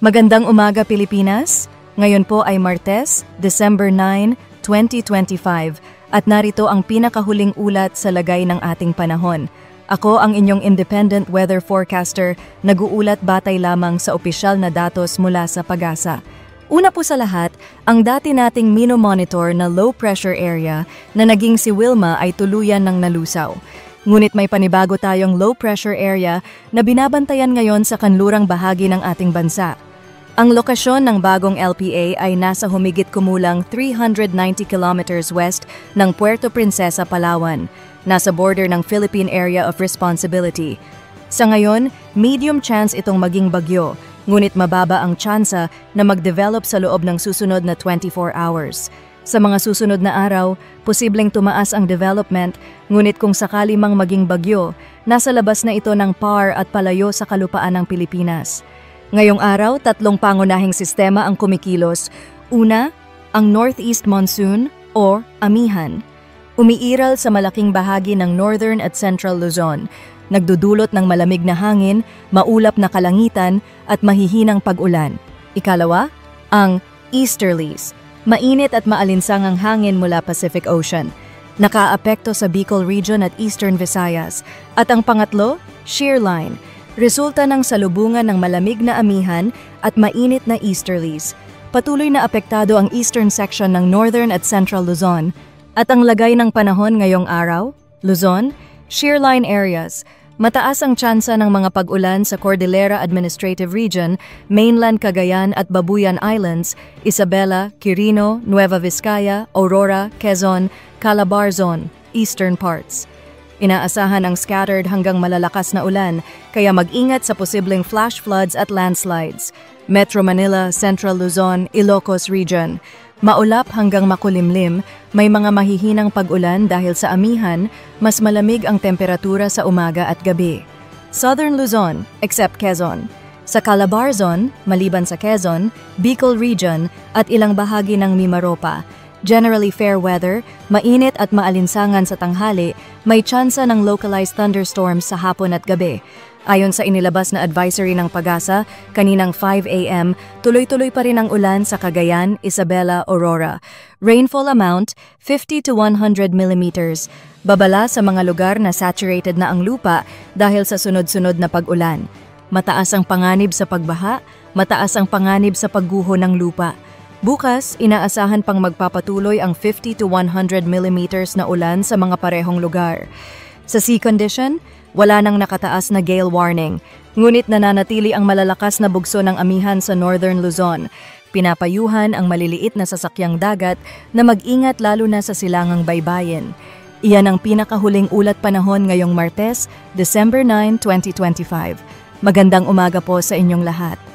Magandang umaga Pilipinas! Ngayon po ay Martes, December 9, 2025 at narito ang pinakahuling ulat sa lagay ng ating panahon. Ako ang inyong independent weather forecaster, nag-uulat batay lamang sa opisyal na datos mula sa PAGASA. Una po sa lahat, ang dati nating mino-monitor na low pressure area na naging si Wilma ay tuluyan ng nalusaw. Ngunit may panibago tayong low pressure area na binabantayan ngayon sa kanlurang bahagi ng ating bansa. Ang lokasyon ng bagong LPA ay nasa humigit kumulang 390 kilometers west ng Puerto Princesa, Palawan, nasa border ng Philippine Area of Responsibility. Sa ngayon, medium chance itong maging bagyo, ngunit mababa ang tsansa na mag-develop sa loob ng susunod na 24 hours. Sa mga susunod na araw, posibleng tumaas ang development, ngunit kung sakali mang maging bagyo, nasa labas na ito ng PAR at palayo sa kalupaan ng Pilipinas. Ngayong araw, tatlong pangunahing sistema ang kumikilos. Una, ang Northeast Monsoon o Amihan. Umiiral sa malaking bahagi ng Northern at Central Luzon. Nagdudulot ng malamig na hangin, maulap na kalangitan at mahihinang pag-ulan. Ikalawa, ang Easterlies. Mainit at maalinsangang hangin mula Pacific Ocean. Nakaapekto sa Bicol Region at Eastern Visayas. At ang pangatlo, shear line. Resulta ng salubungan ng malamig na amihan at mainit na easterlies. Patuloy na apektado ang eastern section ng Northern at Central Luzon. At ang lagay ng panahon ngayong araw, Luzon, shear line areas. Mataas ang tsansa ng mga pag-ulan sa Cordillera Administrative Region, mainland Cagayan at Babuyan Islands, Isabela, Quirino, Nueva Vizcaya, Aurora, Quezon, Calabarzon, eastern parts. Inaasahan ang scattered hanggang malalakas na ulan, kaya mag-ingat sa posibleng flash floods at landslides. Metro Manila, Central Luzon, Ilocos Region. Maulap hanggang makulimlim, may mga mahihinang pag-ulan dahil sa amihan, mas malamig ang temperatura sa umaga at gabi. Southern Luzon, except Quezon. Sa Calabarzon, maliban sa Quezon, Bicol Region at ilang bahagi ng Mimaropa. Generally fair weather, mainit at maalinsangan sa tanghali, may tsansa ng localized thunderstorms sa hapon at gabi. Ayon sa inilabas na advisory ng PAGASA, kaninang 5 a.m., tuloy-tuloy pa rin ang ulan sa Cagayan, Isabela, Aurora. Rainfall amount, 50 to 100 millimeters. Babala sa mga lugar na saturated na ang lupa dahil sa sunod-sunod na pag-ulan. Mataas ang panganib sa pagbaha, mataas ang panganib sa pagguho ng lupa. Bukas, inaasahan pang magpapatuloy ang 50 to 100 millimeters na ulan sa mga parehong lugar. Sa sea condition, wala nang nakataas na gale warning, ngunit nananatili ang malalakas na bugso ng amihan sa Northern Luzon. Pinapayuhan ang maliliit na sasakyang dagat na mag-ingat lalo na sa silangang baybayin. Iyan ang pinakahuling ulat panahon ngayong Martes, December 9, 2025. Magandang umaga po sa inyong lahat.